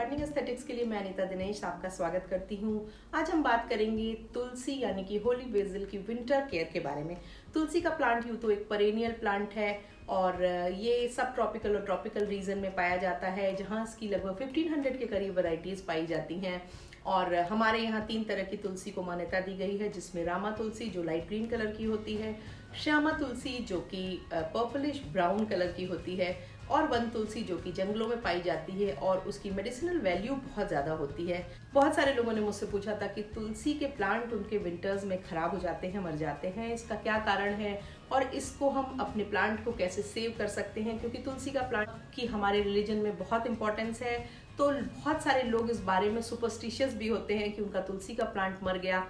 Gardening aesthetics के लिए मैं अनीता दिनेश आपका स्वागत करती हूँ। आज हम बात करेंगे तुलसी यानी कि होली बेसिल की विंटर केयर के बारे में। तुलसी का प्लांट यूँ तो एक पेरेनियल प्लांट है और ये सब ट्रॉपिकल और ट्रॉपिकल रीजन में पाया जाता है, जहाँ इसकी लगभग 1500 के करीब वैरायटीज पाई जाती हैं। और हमारे यहाँ 3 तरह की तुलसी को मान्यता दी गई है, जिसमें रामा तुलसी जो लाइट ग्रीन कलर की होती है, श्यामा तुलसी जो कि पर्पलिश ब्राउन कलर की होती है, और वन तुलसी जो कि जंगलों में पाई जाती है और उसकी मेडिसिनल वैल्यू बहुत ज़्यादा होती है। बहुत सारे लोगों ने मुझसे पूछा था कि तुलसी के प्लांट उनके विंटर्स में ख़राब हो जाते हैं, मर जाते हैं, इसका क्या कारण है और इसको हम अपने प्लांट को कैसे सेव कर सकते हैं, क्योंकि तुलसी का प्लांट की हमारे रिलीजन में बहुत इंपॉर्टेंस है। तो बहुत सारे लोग इस बारे में सुपरस्टिशियस भी होते हैं कि उनका तुलसी का प्लांट मर गया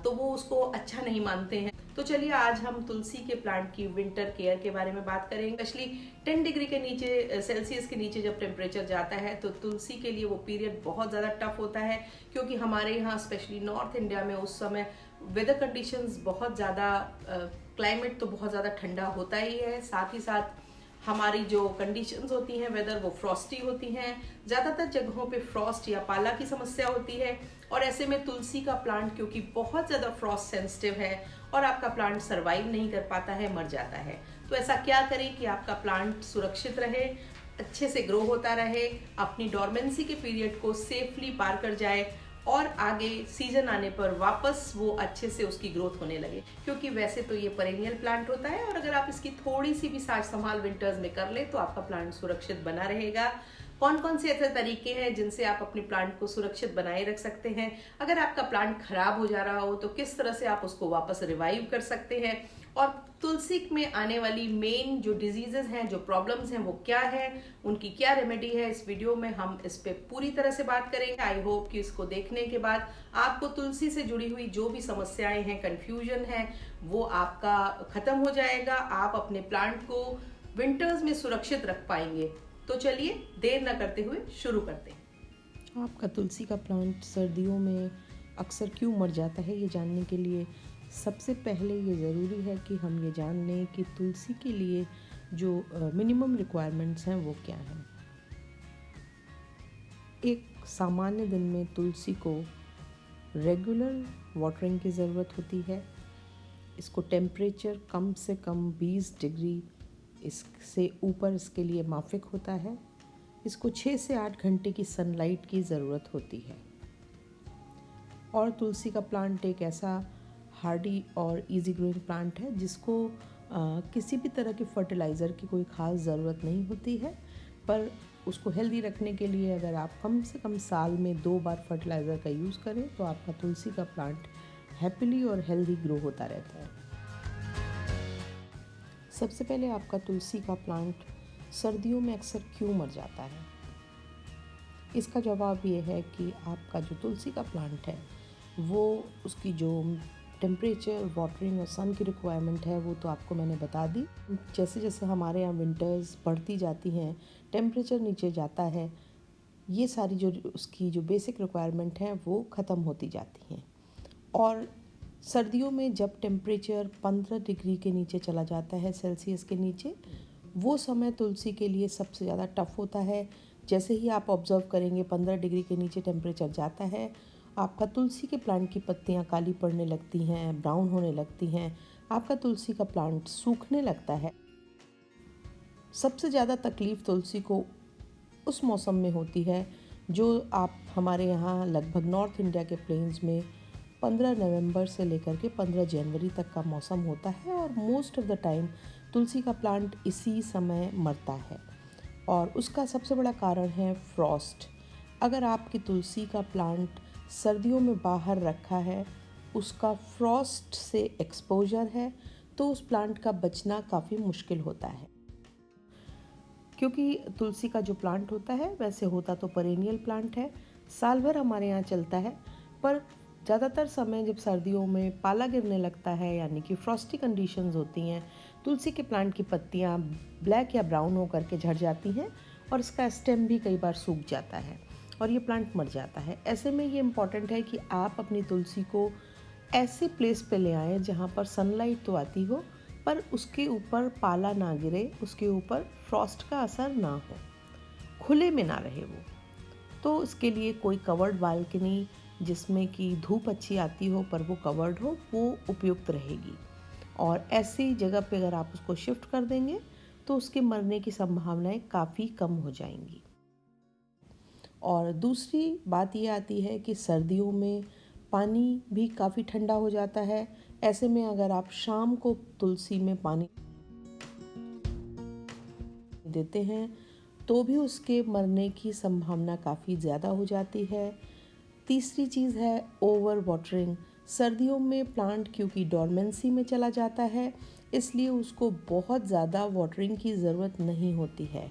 तो वो उसको अच्छा नहीं मानते हैं। तो चलिए आज हम तुलसी के प्लांट की विंटर केयर के बारे में बात करेंगे। स्पेशली 10 डिग्री के नीचे सेल्सियस के नीचे जब टेम्परेचर जाता है तो तुलसी के लिए वो पीरियड बहुत ज़्यादा टफ होता है, क्योंकि हमारे यहाँ स्पेशली नॉर्थ इंडिया में उस समय वेदर कंडीशंस बहुत ज़्यादा क्लाइमेट तो बहुत ज़्यादा ठंडा होता ही है, साथ ही साथ हमारी जो कंडीशंस होती हैं वेदर वो फ्रॉस्टी होती हैं। ज़्यादातर जगहों पे फ्रॉस्ट या पाला की समस्या होती है और ऐसे में तुलसी का प्लांट क्योंकि बहुत ज़्यादा फ्रॉस्ट सेंसिटिव है और आपका प्लांट सरवाइव नहीं कर पाता है, मर जाता है। तो ऐसा क्या करें कि आपका प्लांट सुरक्षित रहे, अच्छे से ग्रो होता रहे, अपनी डोरमेंसी के पीरियड को सेफली पार कर जाए और आगे सीजन आने पर वापस वो अच्छे से उसकी ग्रोथ होने लगे। क्योंकि वैसे तो ये पेरेनियल प्लांट होता है और अगर आप इसकी थोड़ी सी भी साज संभाल विंटर्स में कर ले तो आपका प्लांट सुरक्षित बना रहेगा। कौन कौन से ऐसे तरीके हैं जिनसे आप अपने प्लांट को सुरक्षित बनाए रख सकते हैं, अगर आपका प्लांट खराब हो जा रहा हो तो किस तरह से आप उसको वापस रिवाइव कर सकते हैं, और तुलसी में आने वाली मेन जो डिजीजेज हैं, जो प्रॉब्लम्स हैं वो क्या है, उनकी क्या रेमेडी है, इस वीडियो में हम इस पे पूरी तरह से बात करेंगे। आई होप कि इसको देखने के बाद आपको तुलसी से जुड़ी हुई जो भी समस्याएं हैं, कंफ्यूजन है, वो आपका खत्म हो जाएगा। आप अपने प्लांट को विंटर्स में सुरक्षित रख पाएंगे। तो चलिए देर न करते हुए शुरू करते हैं। आपका तुलसी का प्लांट सर्दियों में अक्सर क्यों मर जाता है, ये जानने के लिए सबसे पहले ये ज़रूरी है कि हम ये जान लें कि तुलसी के लिए जो मिनिमम रिक्वायरमेंट्स हैं वो क्या हैं। एक सामान्य दिन में तुलसी को रेगुलर वाटरिंग की ज़रूरत होती है। इसको टेम्परेचर कम से कम 20 डिग्री इससे ऊपर इसके लिए माफिक होता है। इसको 6 से 8 घंटे की सनलाइट की ज़रूरत होती है। और तुलसी का प्लांट एक ऐसा हार्डी और इजी ग्रोइंग प्लांट है जिसको किसी भी तरह के फर्टिलाइज़र की कोई ख़ास ज़रूरत नहीं होती है, पर उसको हेल्दी रखने के लिए अगर आप कम से कम साल में 2 बार फर्टिलाइज़र का यूज़ करें तो आपका तुलसी का प्लांट हैप्पीली और हेल्दी ग्रो होता रहता है। सबसे पहले आपका तुलसी का प्लांट सर्दियों में अक्सर क्यों मर जाता है, इसका जवाब ये है कि आपका जो तुलसी का प्लांट है वो उसकी जो टेम्परेचर, वाटरिंग और सन की रिक्वायरमेंट है वो तो आपको मैंने बता दी। जैसे जैसे हमारे यहाँ विंटर्स बढ़ती जाती हैं, टेम्परेचर नीचे जाता है, ये सारी जो उसकी जो बेसिक रिक्वायरमेंट है वो ख़त्म होती जाती हैं। और सर्दियों में जब टेम्परेचर 15 डिग्री के नीचे चला जाता है, सेल्सियस के नीचे, वो समय तुलसी के लिए सबसे ज़्यादा टफ होता है। जैसे ही आप ऑब्ज़र्व करेंगे 15 डिग्री के नीचे टेम्परेचर जाता है, आपका तुलसी के प्लांट की पत्तियां काली पड़ने लगती हैं, ब्राउन होने लगती हैं, आपका तुलसी का प्लांट सूखने लगता है। सबसे ज़्यादा तकलीफ़ तुलसी को उस मौसम में होती है जो आप हमारे यहाँ लगभग नॉर्थ इंडिया के प्लेन्स में 15 नवंबर से लेकर के 15 जनवरी तक का मौसम होता है और मोस्ट ऑफ द टाइम तुलसी का प्लांट इसी समय मरता है। और उसका सबसे बड़ा कारण है फ्रॉस्ट। अगर आपकी तुलसी का प्लांट सर्दियों में बाहर रखा है, उसका फ्रॉस्ट से एक्सपोजर है, तो उस प्लांट का बचना काफ़ी मुश्किल होता है। क्योंकि तुलसी का जो प्लांट होता है वैसे होता तो पेरेनियल प्लांट है, साल भर हमारे यहाँ चलता है, पर ज़्यादातर समय जब सर्दियों में पाला गिरने लगता है यानी कि फ्रॉस्टी कंडीशंस होती हैं, तुलसी के प्लांट की पत्तियाँ ब्लैक या ब्राउन होकर के झड़ जाती हैं और इसका स्टेम भी कई बार सूख जाता है और ये प्लांट मर जाता है। ऐसे में ये इम्पॉर्टेंट है कि आप अपनी तुलसी को ऐसे प्लेस पे ले आएँ जहाँ पर सनलाइट तो आती हो पर उसके ऊपर पाला ना गिरे, उसके ऊपर फ्रॉस्ट का असर ना हो, खुले में ना रहे वो। तो इसके लिए कोई कवर्ड बालकनी जिसमें कि धूप अच्छी आती हो पर वो कवर्ड हो, वो उपयुक्त रहेगी। और ऐसी जगह पे अगर आप उसको शिफ्ट कर देंगे तो उसके मरने की संभावनाएं काफ़ी कम हो जाएंगी। और दूसरी बात ये आती है कि सर्दियों में पानी भी काफ़ी ठंडा हो जाता है। ऐसे में अगर आप शाम को तुलसी में पानी देते हैं तो भी उसके मरने की संभावना काफ़ी ज़्यादा हो जाती है। तीसरी चीज़ है ओवर वाटरिंग। सर्दियों में प्लांट क्योंकि डॉर्मेंसी में चला जाता है, इसलिए उसको बहुत ज़्यादा वाटरिंग की ज़रूरत नहीं होती है।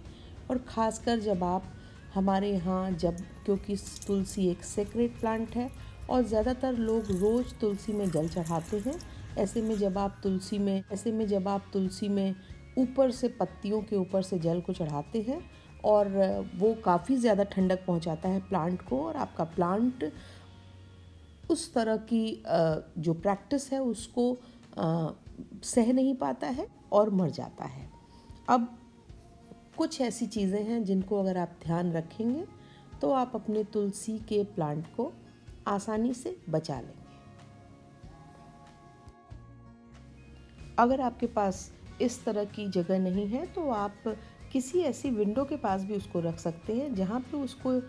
और ख़ासकर जब आप हमारे यहाँ क्योंकि तुलसी एक सेक्रेड प्लांट है और ज़्यादातर लोग रोज़ तुलसी में जल चढ़ाते हैं। ऐसे में जब आप तुलसी में ऊपर से पत्तियों के ऊपर से जल को चढ़ाते हैं और वो काफ़ी ज़्यादा ठंडक पहुंचाता है प्लांट को, और आपका प्लांट उस तरह की जो प्रैक्टिस है उसको सह नहीं पाता है और मर जाता है। अब कुछ ऐसी चीज़ें हैं जिनको अगर आप ध्यान रखेंगे तो आप अपने तुलसी के प्लांट को आसानी से बचा लेंगे। अगर आपके पास इस तरह की जगह नहीं है तो आप किसी ऐसी विंडो के पास भी उसको रख सकते हैं जहाँ पे उसको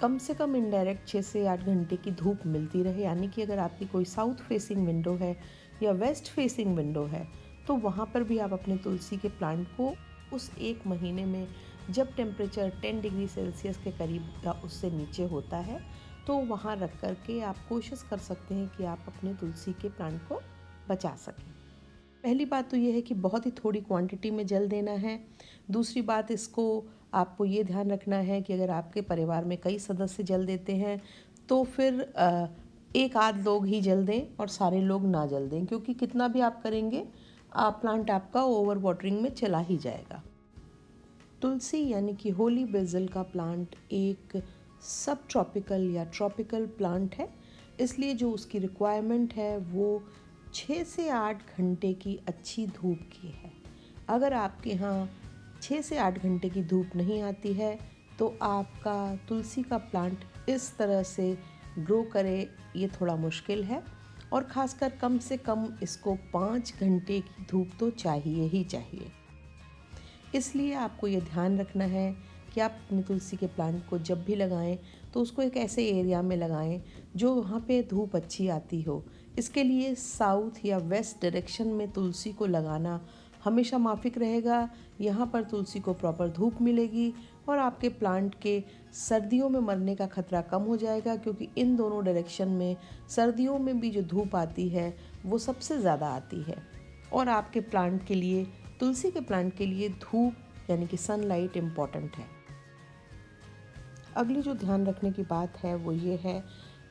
कम से कम इनडायरेक्ट 6 से 8 घंटे की धूप मिलती रहे। यानी कि अगर आपकी कोई साउथ फेसिंग विंडो है या वेस्ट फेसिंग विंडो है तो वहाँ पर भी आप अपने तुलसी के प्लांट को उस एक महीने में जब टेम्परेचर 10 डिग्री सेल्सियस के करीब या उससे नीचे होता है तो वहाँ रख कर के आप कोशिश कर सकते हैं कि आप अपने तुलसी के प्लांट को बचा सकें। पहली बात तो ये है कि बहुत ही थोड़ी क्वांटिटी में जल देना है। दूसरी बात, इसको आपको ये ध्यान रखना है कि अगर आपके परिवार में कई सदस्य जल देते हैं तो फिर एक आध लोग ही जल दें और सारे लोग ना जल दें, क्योंकि कितना भी आप करेंगे प्लांट आपका ओवर वाटरिंग में चला ही जाएगा। तुलसी यानी कि होली बेसिल का प्लांट एक सब ट्रॉपिकल या ट्रॉपिकल प्लांट है, इसलिए जो उसकी रिक्वायरमेंट है वो 6 से 8 घंटे की अच्छी धूप की है। अगर आपके यहाँ 6 से 8 घंटे की धूप नहीं आती है तो आपका तुलसी का प्लांट इस तरह से ग्रो करे ये थोड़ा मुश्किल है, और ख़ासकर कम से कम इसको 5 घंटे की धूप तो चाहिए ही चाहिए। इसलिए आपको ये ध्यान रखना है कि आप अपने तुलसी के प्लांट को जब भी लगाएं तो उसको एक ऐसे एरिया में लगाएं जो वहाँ पे धूप अच्छी आती हो। इसके लिए साउथ या वेस्ट डायरेक्शन में तुलसी को लगाना हमेशा माफिक रहेगा। यहाँ पर तुलसी को प्रॉपर धूप मिलेगी और आपके प्लांट के सर्दियों में मरने का खतरा कम हो जाएगा, क्योंकि इन दोनों डायरेक्शन में सर्दियों में भी जो धूप आती है वो सबसे ज़्यादा आती है। और आपके प्लांट के लिए, तुलसी के प्लांट के लिए धूप यानी कि सनलाइट इम्पॉर्टेंट है। अगली जो ध्यान रखने की बात है वो ये है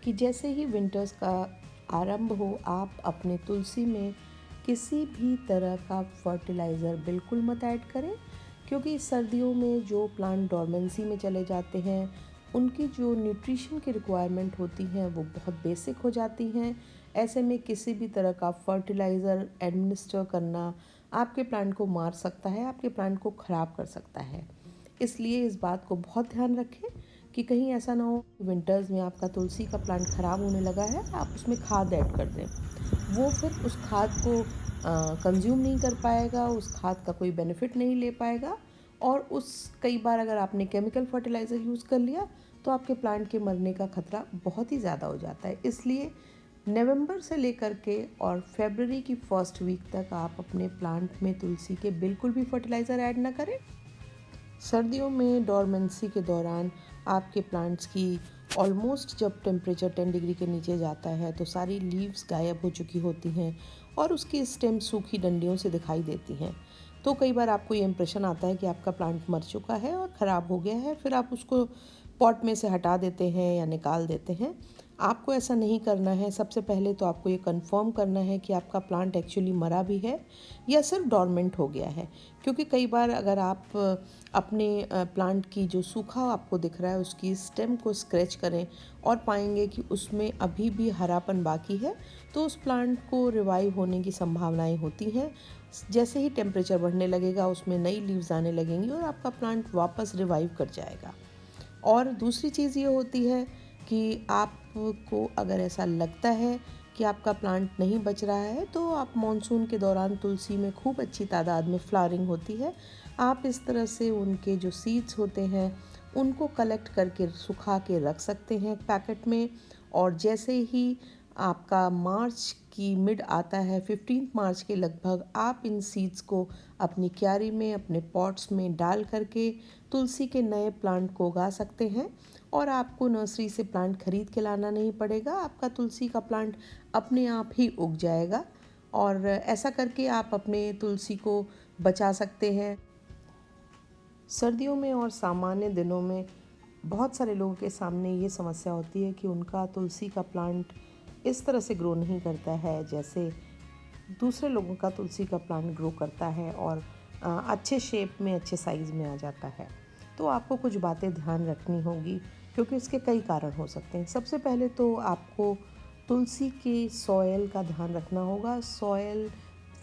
कि जैसे ही विंटर्स का आरंभ हो, आप अपने तुलसी में किसी भी तरह का फर्टिलाइज़र बिल्कुल मत ऐड करें, क्योंकि सर्दियों में जो प्लांट डॉर्मेंसी में चले जाते हैं उनकी जो न्यूट्रिशन की रिक्वायरमेंट होती हैं वो बहुत बेसिक हो जाती हैं। ऐसे में किसी भी तरह का फर्टिलाइज़र एडमिनिस्टर करना आपके प्लांट को मार सकता है, आपके प्लांट को ख़राब कर सकता है। इसलिए इस बात को बहुत ध्यान रखें कि कहीं ऐसा ना हो विंटर्स में आपका तुलसी का प्लांट ख़राब होने लगा है, आप उसमें खाद ऐड कर दें। वो फिर उस खाद को कंज्यूम नहीं कर पाएगा, उस खाद का कोई बेनिफिट नहीं ले पाएगा, और कई बार अगर आपने केमिकल फर्टिलाइज़र यूज़ कर लिया तो आपके प्लांट के मरने का खतरा बहुत ही ज़्यादा हो जाता है। इसलिए नवंबर से लेकर के और फरवरी की फर्स्ट वीक तक आप अपने प्लांट में तुलसी के बिल्कुल भी फर्टिलाइज़र ऐड ना करें। सर्दियों में डॉर्मेंसी के दौरान आपके प्लांट्स की ऑलमोस्ट जब टेम्परेचर 10 डिग्री के नीचे जाता है तो सारी लीव्स गायब हो चुकी होती हैं और उसकी स्टेम सूखी डंडियों से दिखाई देती हैं। तो कई बार आपको ये इम्प्रेशन आता है कि आपका प्लांट मर चुका है और ख़राब हो गया है, फिर आप उसको पॉट में से हटा देते हैं या निकाल देते हैं। आपको ऐसा नहीं करना है। सबसे पहले तो आपको ये कंफर्म करना है कि आपका प्लांट एक्चुअली मरा भी है या सिर्फ डॉर्मेंट हो गया है, क्योंकि कई बार अगर आप अपने प्लांट की जो सूखा आपको दिख रहा है उसकी स्टेम को स्क्रैच करें और पाएंगे कि उसमें अभी भी हरापन बाकी है, तो उस प्लांट को रिवाइव होने की संभावनाएं होती हैं। जैसे ही टेम्परेचर बढ़ने लगेगा उसमें नई लीव्स आने लगेंगी और आपका प्लांट वापस रिवाइव कर जाएगा। और दूसरी चीज़ ये होती है कि आपको अगर ऐसा लगता है कि आपका प्लांट नहीं बच रहा है तो आप मॉनसून के दौरान तुलसी में खूब अच्छी तादाद में फ्लावरिंग होती है, आप इस तरह से उनके जो सीड्स होते हैं उनको कलेक्ट करके सुखा के रख सकते हैं पैकेट में। और जैसे ही आपका मार्च की मिड आता है 15 मार्च के लगभग, आप इन सीड्स को अपनी क्यारी में अपने पॉट्स में डाल करके तुलसी के नए प्लांट को उगा सकते हैं। और आपको नर्सरी से प्लांट खरीद के लाना नहीं पड़ेगा, आपका तुलसी का प्लांट अपने आप ही उग जाएगा। और ऐसा करके आप अपने तुलसी को बचा सकते हैं। सर्दियों में और सामान्य दिनों में बहुत सारे लोगों के सामने ये समस्या होती है कि उनका तुलसी का प्लांट इस तरह से ग्रो नहीं करता है जैसे दूसरे लोगों का तुलसी का प्लांट ग्रो करता है और अच्छे शेप में, अच्छे साइज़ में आ जाता है। तो आपको कुछ बातें ध्यान रखनी होगी क्योंकि उसके कई कारण हो सकते हैं। सबसे पहले तो आपको तुलसी के सॉयल का ध्यान रखना होगा। सॉयल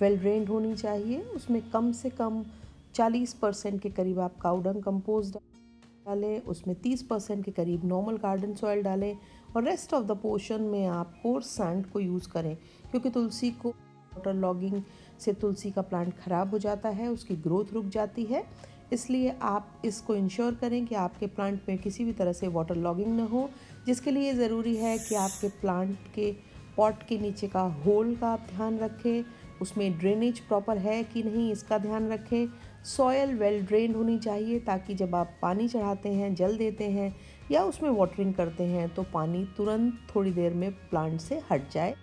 वेल ड्रेन्ड होनी चाहिए, उसमें कम से कम 40% के करीब आप काऊ डंग कंपोस्ट डालें, उसमें 30% के करीब नॉर्मल गार्डन सॉइल डालें और रेस्ट ऑफ द पोर्शन में आप कोर्स सैंड को यूज़ करें क्योंकि तुलसी को वाटर लॉगिंग से तुलसी का प्लांट ख़राब हो जाता है, उसकी ग्रोथ रुक जाती है। इसलिए आप इसको इंश्योर करें कि आपके प्लांट में किसी भी तरह से वाटर लॉगिंग ना हो, जिसके लिए ज़रूरी है कि आपके प्लांट के पॉट के नीचे का होल का आप ध्यान रखें, उसमें ड्रेनेज प्रॉपर है कि नहीं इसका ध्यान रखें। सॉयल वेल ड्रेन होनी चाहिए ताकि जब आप पानी चढ़ाते हैं, जल देते हैं या उसमें वाटरिंग करते हैं तो पानी तुरंत थोड़ी देर में प्लांट से हट जाए।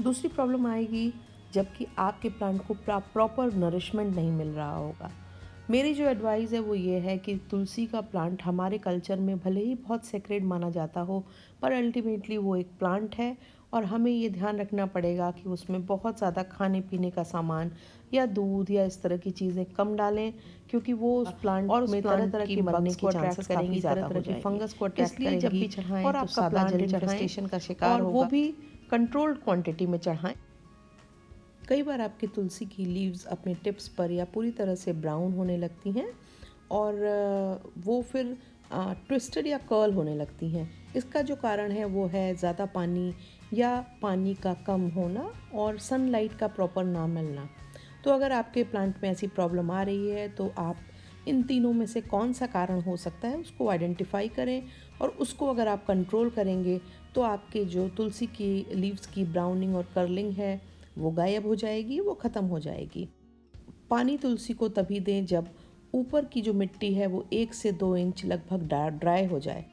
दूसरी प्रॉब्लम आएगी जबकि आपके प्लांट को प्रॉपर नरिशमेंट नहीं मिल रहा होगा। मेरी जो एडवाइस है वो ये है कि तुलसी का प्लांट हमारे कल्चर में भले ही बहुत सेक्रेड माना जाता हो, पर अल्टीमेटली वो एक प्लांट है और हमें ये ध्यान रखना पड़ेगा कि उसमें बहुत ज़्यादा खाने पीने का सामान या दूध या इस तरह की चीज़ें कम डालें क्योंकि वो उस प्लांट और में तरह तरह की मरने के चांसेस काफ़ी ज़्यादा हो जाएंगे। फंगस को अट्रैक्ट करेंगी, इसलिए जब भी चढ़ाएं और आपका प्लांट इन्फेस्टेशन का शिकार होगा, वो भी कंट्रोल्ड क्वांटिटी में चढ़ाएं। कई बार आपकी तुलसी की लीव्स अपने टिप्स पर या पूरी तरह से ब्राउन होने लगती हैं और वो फिर ट्विस्टेड या कर्ल होने लगती हैं। इसका जो कारण है वो है ज़्यादा पानी या पानी का कम होना और सनलाइट का प्रॉपर ना मिलना। तो अगर आपके प्लांट में ऐसी प्रॉब्लम आ रही है तो आप इन तीनों में से कौन सा कारण हो सकता है उसको आइडेंटिफाई करें और उसको अगर आप कंट्रोल करेंगे तो आपके जो तुलसी की लीव्स की ब्राउनिंग और कर्लिंग है वो गायब हो जाएगी, वो ख़त्म हो जाएगी। पानी तुलसी को तभी दें जब ऊपर की जो मिट्टी है वो 1 से 2 इंच लगभग ड्राई हो जाए।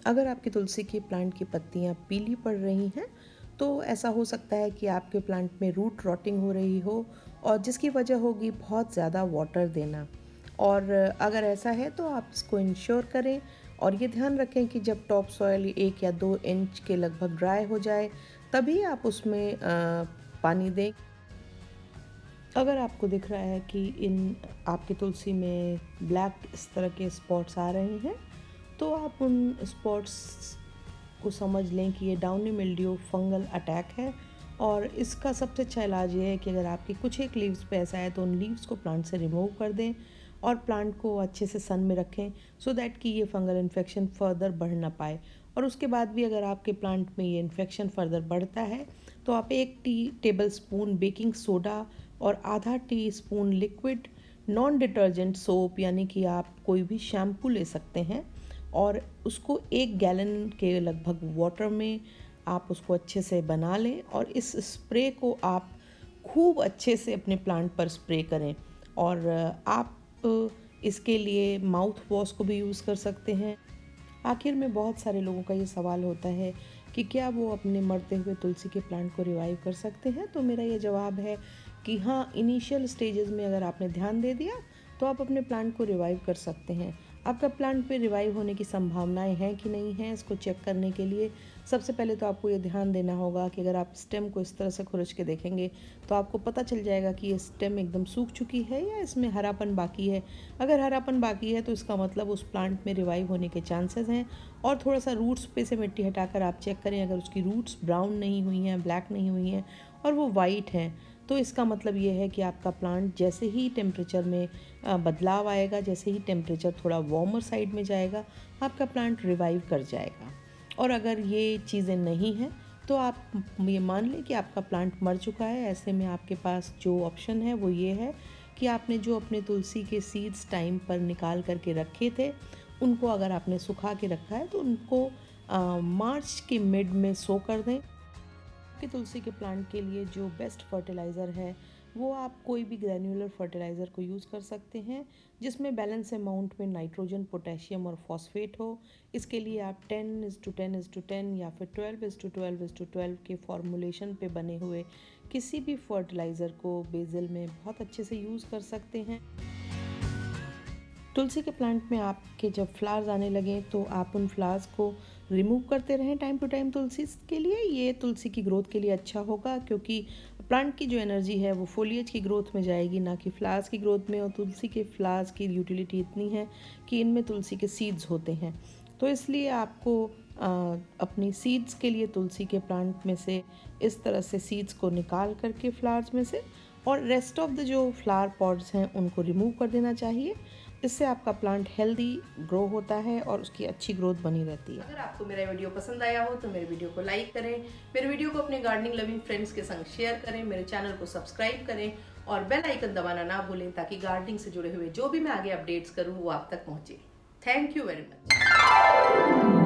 अगर आपकी तुलसी के प्लांट की पत्तियां पीली पड़ रही हैं तो ऐसा हो सकता है कि आपके प्लांट में रूट रॉटिंग हो रही हो और जिसकी वजह होगी बहुत ज़्यादा वाटर देना। और अगर ऐसा है तो आप इसको इंश्योर करें और ये ध्यान रखें कि जब टॉप सॉयल 1 या 2 इंच के लगभग ड्राई हो जाए तभी आप उसमें पानी दें। अगर आपको दिख रहा है कि इन आपकी तुलसी में ब्लैक इस तरह के स्पॉट्स आ रहे हैं तो आप उन स्पॉट्स को समझ लें कि ये डाउनी मिल्ड्यू फंगल अटैक है। और इसका सबसे अच्छा इलाज ये है कि अगर आपकी कुछ एक लीव्स पे ऐसा है तो उन लीव्स को प्लांट से रिमूव कर दें और प्लांट को अच्छे से सन में रखें सो दैट कि ये फंगल इन्फेक्शन फर्दर बढ़ ना पाए। और उसके बाद भी अगर आपके प्लांट में ये इन्फेक्शन फर्दर बढ़ता है तो आप 1 टेबल स्पून बेकिंग सोडा और आधा teaspoon liquid non detergent soap यानी कि आप कोई भी शैम्पू ले सकते हैं और उसको 1 गैलन के लगभग वाटर में आप उसको अच्छे से बना लें और इस स्प्रे को आप खूब अच्छे से अपने प्लांट पर स्प्रे करें। और आप इसके लिए माउथ वॉश को भी यूज़ कर सकते हैं। आखिर में बहुत सारे लोगों का ये सवाल होता है कि क्या वो अपने मरते हुए तुलसी के प्लांट को रिवाइव कर सकते हैं। तो मेरा ये जवाब है कि हाँ, इनिशियल स्टेजेस में अगर आपने ध्यान दे दिया तो आप अपने प्लांट को रिवाइव कर सकते हैं। आपका प्लांट में रिवाइव होने की संभावनाएं हैं कि नहीं हैं, इसको चेक करने के लिए सबसे पहले तो आपको ये ध्यान देना होगा कि अगर आप स्टेम को इस तरह से खुरच के देखेंगे तो आपको पता चल जाएगा कि ये स्टेम एकदम सूख चुकी है या इसमें हरापन बाकी है। अगर हरापन बाकी है तो इसका मतलब उस प्लांट में रिवाइव होने के चांसेस हैं। और थोड़ा सा रूट्स पे से मिट्टी हटाकर आप चेक करें, अगर उसकी रूट्स ब्राउन नहीं हुई हैं, ब्लैक नहीं हुई हैं और वो वाइट हैं तो इसका मतलब ये है कि आपका प्लांट जैसे ही टेम्परेचर में बदलाव आएगा, जैसे ही टेम्परेचर थोड़ा वार्मर साइड में जाएगा, आपका प्लांट रिवाइव कर जाएगा। और अगर ये चीज़ें नहीं हैं तो आप ये मान लें कि आपका प्लांट मर चुका है। ऐसे में आपके पास जो ऑप्शन है वो ये है कि आपने जो अपने तुलसी के सीड्स टाइम पर निकाल करके रखे थे, उनको अगर आपने सुखा के रखा है तो उनको मार्च के मिड में सो कर दें। कि तुलसी के प्लांट के लिए जो बेस्ट फर्टिलाइज़र है वो आप कोई भी ग्रैन्युलर फर्टिलाइज़र को यूज़ कर सकते हैं, जिसमें बैलेंस अमाउंट में नाइट्रोजन, पोटेशियम और फॉस्फेट हो। इसके लिए आप 10:10:10 या फिर 12:12:12 के फॉर्मूलेशन पे बने हुए किसी भी फर्टिलाइज़र को बेसिल में बहुत अच्छे से यूज़ कर सकते हैं। तुलसी के प्लांट में आपके जब फ्लावर्स आने लगें तो आप उन फ्लावर्स को रिमूव करते रहें टाइम टू टाइम तुलसी के लिए। ये तुलसी की ग्रोथ के लिए अच्छा होगा, क्योंकि प्लांट की जो एनर्जी है वो फोलिएज की ग्रोथ में जाएगी, ना कि फ्लावर्स की ग्रोथ में। और तुलसी के फ्लावर्स की यूटिलिटी इतनी है कि इनमें तुलसी के सीड्स होते हैं, तो इसलिए आपको अपनी सीड्स के लिए तुलसी के प्लांट में से इस तरह से सीड्स को निकाल करके फ्लावर्स में से और रेस्ट ऑफ द जो फ्लावर पॉट्स हैं उनको रिमूव कर देना चाहिए। इससे आपका प्लांट हेल्दी ग्रो होता है और उसकी अच्छी ग्रोथ बनी रहती है। अगर आपको मेरा वीडियो पसंद आया हो तो मेरे वीडियो को लाइक करें, मेरे वीडियो को अपने गार्डनिंग लविंग फ्रेंड्स के संग शेयर करें, मेरे चैनल को सब्सक्राइब करें और बेल आइकन दबाना ना भूलें, ताकि गार्डनिंग से जुड़े हुए जो भी मैं आगे अपडेट्स करूँ वो आप तक पहुँचे। Thank you very much.